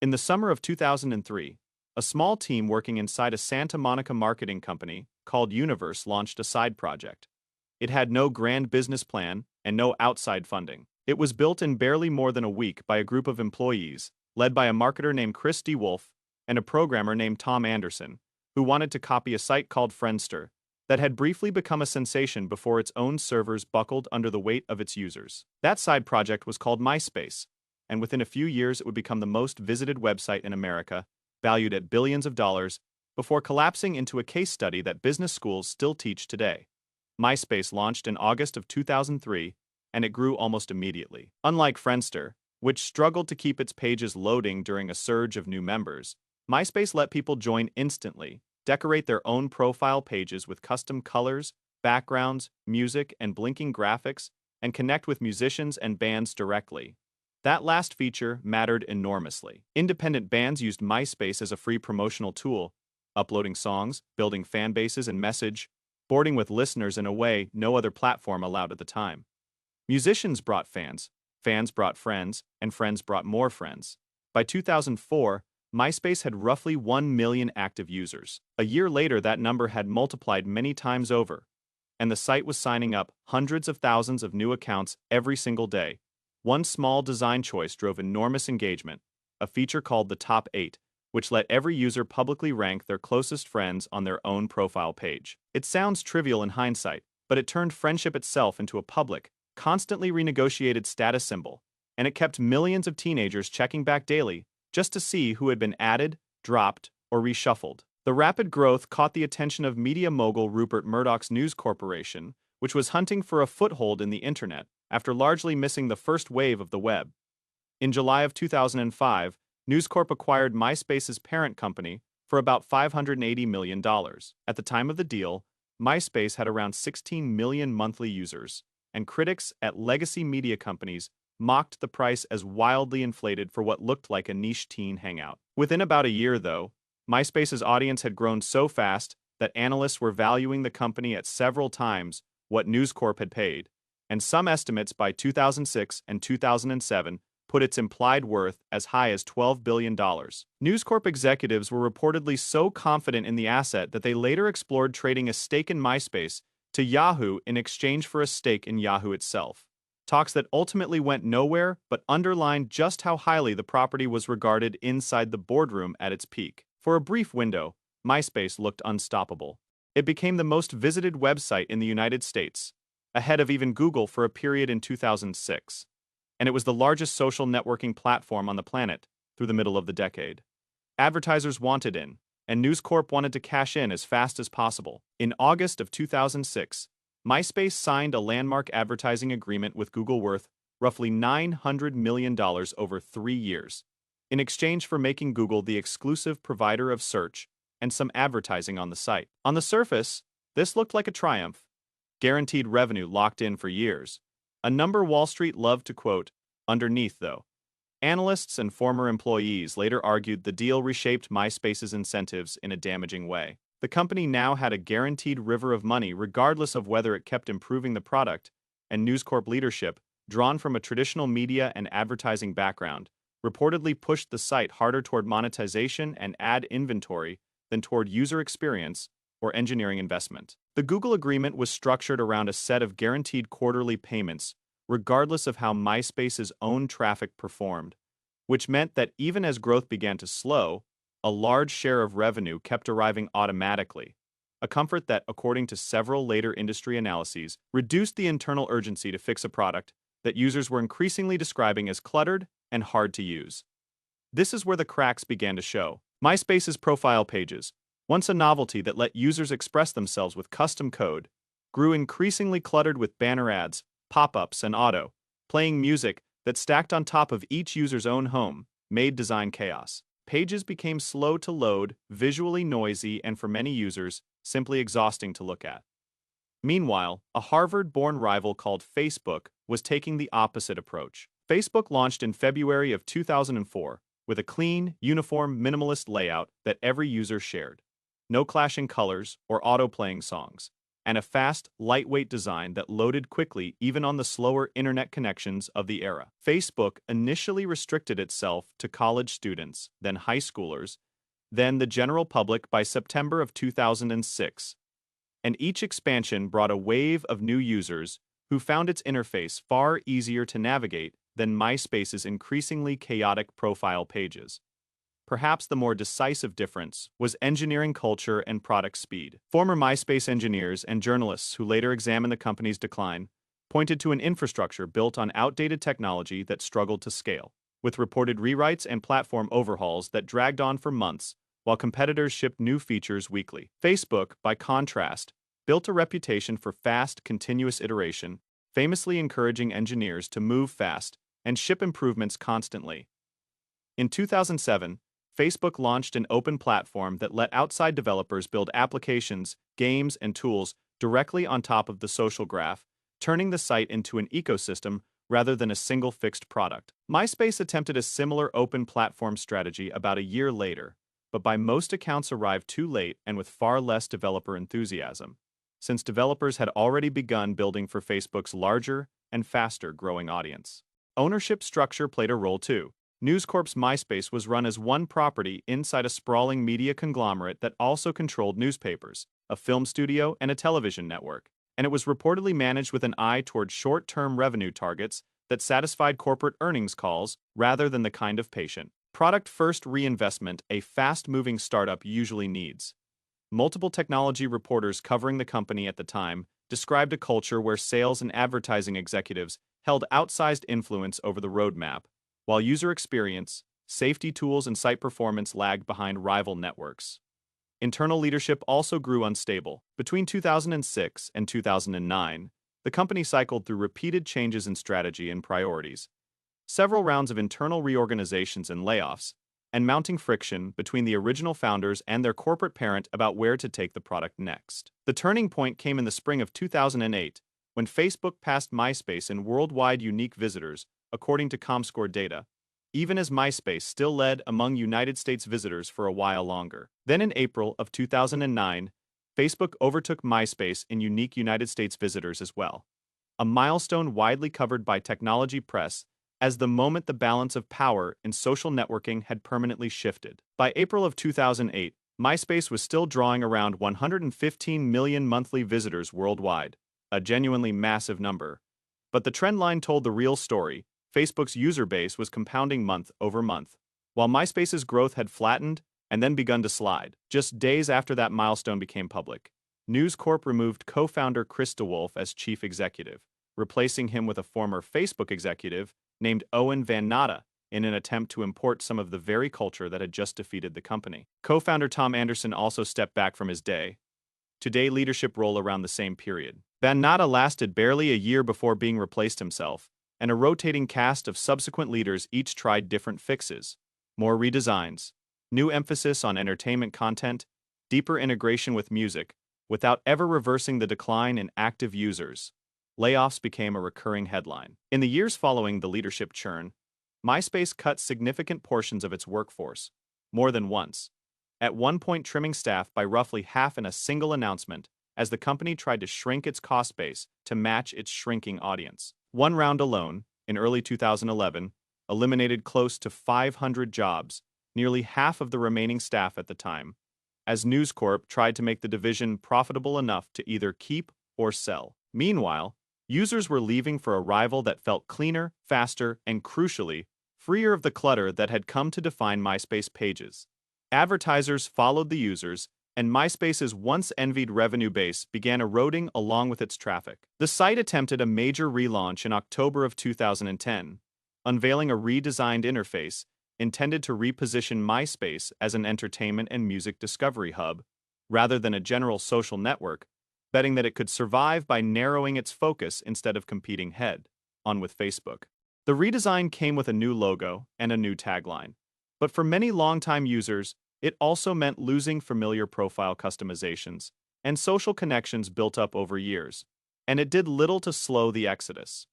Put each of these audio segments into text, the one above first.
In the summer of 2003, a small team working inside a Santa Monica marketing company called Universe launched a side project. It had no grand business plan and no outside funding. It was built in barely more than a week by a group of employees, led by a marketer named Chris DeWolf and a programmer named Tom Anderson, who wanted to copy a site called Friendster that had briefly become a sensation before its own servers buckled under the weight of its users. That side project was called MySpace, and within a few years it would become the most visited website in America, valued at billions of dollars, before collapsing into a case study that business schools still teach today. MySpace launched in August of 2003, and it grew almost immediately. Unlike Friendster, which struggled to keep its pages loading during a surge of new members, MySpace let people join instantly, decorate their own profile pages with custom colors, backgrounds, music, and blinking graphics, and connect with musicians and bands directly. That last feature mattered enormously. Independent bands used MySpace as a free promotional tool, uploading songs, building fan bases, and message boarding with listeners in a way no other platform allowed at the time. Musicians brought fans, fans brought friends, and friends brought more friends. By 2004, MySpace had roughly 1 million active users. A year later, that number had multiplied many times over, and the site was signing up hundreds of thousands of new accounts every single day. One small design choice drove enormous engagement, a feature called the Top 8, which let every user publicly rank their closest friends on their own profile page. It sounds trivial in hindsight, but it turned friendship itself into a public, constantly renegotiated status symbol, and it kept millions of teenagers checking back daily just to see who had been added, dropped, or reshuffled. The rapid growth caught the attention of media mogul Rupert Murdoch's News Corporation, which was hunting for a foothold in the internet after largely missing the first wave of the web. In July of 2005, News Corp acquired MySpace's parent company for about $580 million. At the time of the deal, MySpace had around 16 million monthly users, and critics at legacy media companies mocked the price as wildly inflated for what looked like a niche teen hangout. Within about a year, though, MySpace's audience had grown so fast that analysts were valuing the company at several times what News Corp had paid, and some estimates by 2006 and 2007 put its implied worth as high as $12 billion. News Corp executives were reportedly so confident in the asset that they later explored trading a stake in MySpace to Yahoo in exchange for a stake in Yahoo itself. Talks that ultimately went nowhere but underlined just how highly the property was regarded inside the boardroom at its peak. For a brief window, MySpace looked unstoppable. It became the most visited website in the United States, ahead of even Google for a period in 2006. And it was the largest social networking platform on the planet through the middle of the decade. Advertisers wanted in, and News Corp wanted to cash in as fast as possible. In August of 2006, MySpace signed a landmark advertising agreement with Google worth roughly $900 million over 3 years, in exchange for making Google the exclusive provider of search and some advertising on the site. On the surface, this looked like a triumph. Guaranteed revenue locked in for years. A number Wall Street loved to quote. Underneath, though, analysts and former employees later argued the deal reshaped MySpace's incentives in a damaging way. The company now had a guaranteed river of money regardless of whether it kept improving the product, and News Corp leadership, drawn from a traditional media and advertising background, reportedly pushed the site harder toward monetization and ad inventory than toward user experience or engineering investment. The Google agreement was structured around a set of guaranteed quarterly payments, regardless of how MySpace's own traffic performed, which meant that even as growth began to slow, a large share of revenue kept arriving automatically, a comfort that, according to several later industry analyses, reduced the internal urgency to fix a product that users were increasingly describing as cluttered and hard to use. This is where the cracks began to show. MySpace's profile pages, once a novelty that let users express themselves with custom code, grew increasingly cluttered with banner ads, pop-ups, and auto-playing music that stacked on top of each user's own home, made design chaos. Pages became slow to load, visually noisy, and for many users, simply exhausting to look at. Meanwhile, a Harvard-born rival called Facebook was taking the opposite approach. Facebook launched in February of 2004 with a clean, uniform, minimalist layout that every user shared. No clashing colors or auto-playing songs, and a fast, lightweight design that loaded quickly even on the slower internet connections of the era. Facebook initially restricted itself to college students, then high schoolers, then the general public by September of 2006. And each expansion brought a wave of new users who found its interface far easier to navigate than MySpace's increasingly chaotic profile pages. Perhaps the more decisive difference was engineering culture and product speed. Former MySpace engineers and journalists who later examined the company's decline pointed to an infrastructure built on outdated technology that struggled to scale, with reported rewrites and platform overhauls that dragged on for months while competitors shipped new features weekly. Facebook, by contrast, built a reputation for fast, continuous iteration, famously encouraging engineers to move fast and ship improvements constantly. In 2007, Facebook launched an open platform that let outside developers build applications, games, and tools directly on top of the social graph, turning the site into an ecosystem rather than a single fixed product. MySpace attempted a similar open platform strategy about a year later, but by most accounts arrived too late and with far less developer enthusiasm, since developers had already begun building for Facebook's larger and faster growing audience. Ownership structure played a role too. News Corp's MySpace was run as one property inside a sprawling media conglomerate that also controlled newspapers, a film studio, and a television network, and it was reportedly managed with an eye toward short-term revenue targets that satisfied corporate earnings calls rather than the kind of patient, product-first reinvestment a fast-moving startup usually needs. Multiple technology reporters covering the company at the time described a culture where sales and advertising executives held outsized influence over the roadmap, while user experience, safety tools, and site performance lagged behind rival networks. Internal leadership also grew unstable. Between 2006 and 2009, the company cycled through repeated changes in strategy and priorities, several rounds of internal reorganizations and layoffs, and mounting friction between the original founders and their corporate parent about where to take the product next. The turning point came in the spring of 2008, when Facebook passed MySpace in worldwide unique visitors, according to Comscore data, even as MySpace still led among United States visitors for a while longer. Then in April of 2009, Facebook overtook MySpace in unique United States visitors as well, a milestone widely covered by technology press as the moment the balance of power in social networking had permanently shifted. By April of 2008, MySpace was still drawing around 115 million monthly visitors worldwide, a genuinely massive number. But the trend line told the real story. Facebook's user base was compounding month over month, while MySpace's growth had flattened and then begun to slide. Just days after that milestone became public, News Corp removed co-founder Chris DeWolf as chief executive, replacing him with a former Facebook executive named Owen Van Natta in an attempt to import some of the very culture that had just defeated the company. Co-founder Tom Anderson also stepped back from his day-to-day leadership role around the same period. Van Natta lasted barely a year before being replaced himself, and a rotating cast of subsequent leaders each tried different fixes, more redesigns, new emphasis on entertainment content, deeper integration with music, without ever reversing the decline in active users. Layoffs became a recurring headline. In the years following the leadership churn, MySpace cut significant portions of its workforce, more than once, at one point trimming staff by roughly half in a single announcement, as the company tried to shrink its cost base to match its shrinking audience. One round alone, in early 2011, eliminated close to 500 jobs, nearly half of the remaining staff at the time, as News Corp tried to make the division profitable enough to either keep or sell. Meanwhile, users were leaving for a rival that felt cleaner, faster, and crucially, freer of the clutter that had come to define MySpace pages. Advertisers followed the users, and MySpace's once-envied revenue base began eroding along with its traffic. The site attempted a major relaunch in October of 2010, unveiling a redesigned interface intended to reposition MySpace as an entertainment and music discovery hub, rather than a general social network, betting that it could survive by narrowing its focus instead of competing head-on with Facebook. The redesign came with a new logo and a new tagline, but for many longtime users, it also meant losing familiar profile customizations and social connections built up over years, and it did little to slow the exodus.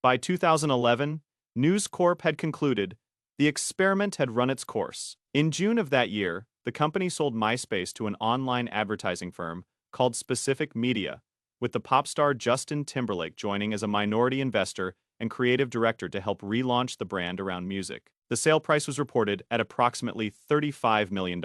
By 2011, News Corp had concluded the experiment had run its course. In June of that year, the company sold MySpace to an online advertising firm called Specific Media, with the pop star Justin Timberlake joining as a minority investor and creative director to help relaunch the brand around music. The sale price was reported at approximately $35 million,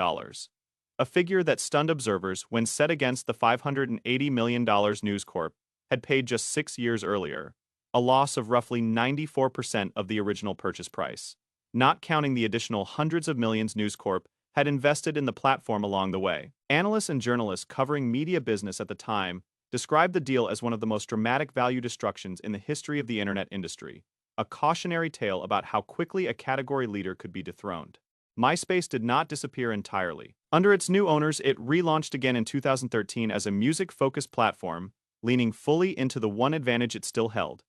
a figure that stunned observers when set against the $580 million News Corp had paid just 6 years earlier, a loss of roughly 94% of the original purchase price, not counting the additional hundreds of millions News Corp had invested in the platform along the way. Analysts and journalists covering media business at the time described the deal as one of the most dramatic value destructions in the history of the internet industry, a cautionary tale about how quickly a category leader could be dethroned. MySpace did not disappear entirely. Under its new owners, it relaunched again in 2013 as a music-focused platform, leaning fully into the one advantage it still held: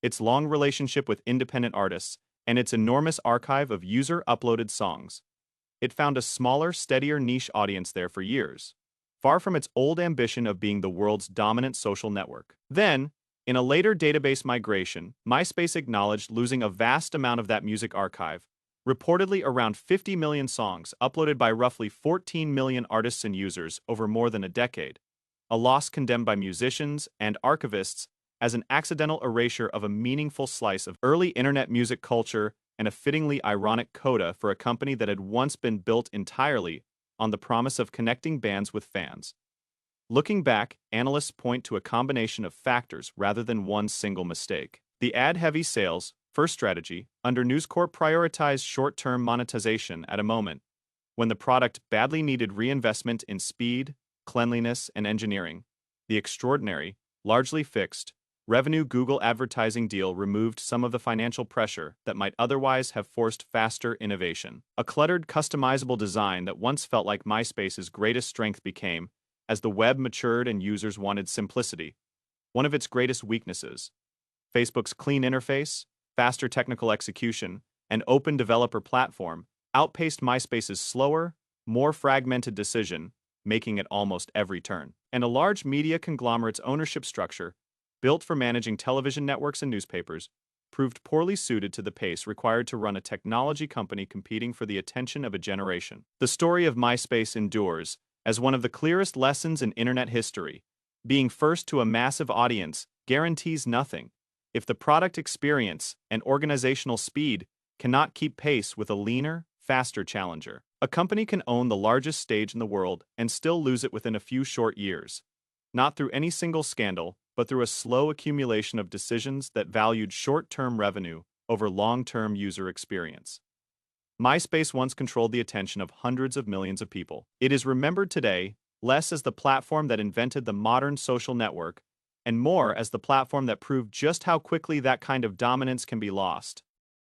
its long relationship with independent artists and its enormous archive of user-uploaded songs. It found a smaller, steadier niche audience there for years, far from its old ambition of being the world's dominant social network. Then, in a later database migration, MySpace acknowledged losing a vast amount of that music archive, reportedly around 50 million songs uploaded by roughly 14 million artists and users over more than a decade, a loss condemned by musicians and archivists as an accidental erasure of a meaningful slice of early internet music culture and a fittingly ironic coda for a company that had once been built entirely on the promise of connecting bands with fans. Looking back, analysts point to a combination of factors rather than one single mistake. The ad-heavy sales first strategy under News Corp prioritized short-term monetization at a moment when the product badly needed reinvestment in speed, cleanliness, and engineering. The extraordinary, largely fixed, revenue Google advertising deal removed some of the financial pressure that might otherwise have forced faster innovation. A cluttered, customizable design that once felt like MySpace's greatest strength became, as the web matured and users wanted simplicity, one of its greatest weaknesses. Facebook's clean interface, faster technical execution, and open developer platform outpaced MySpace's slower, more fragmented decision, making at almost every turn. And a large media conglomerate's ownership structure, built for managing television networks and newspapers, proved poorly suited to the pace required to run a technology company competing for the attention of a generation. The story of MySpace endures as one of the clearest lessons in internet history. Being first to a massive audience guarantees nothing if the product experience and organizational speed cannot keep pace with a leaner, faster challenger. A company can own the largest stage in the world and still lose it within a few short years, not through any single scandal, but through a slow accumulation of decisions that valued short-term revenue over long-term user experience. MySpace once controlled the attention of hundreds of millions of people. It is remembered today less as the platform that invented the modern social network and more as the platform that proved just how quickly that kind of dominance can be lost.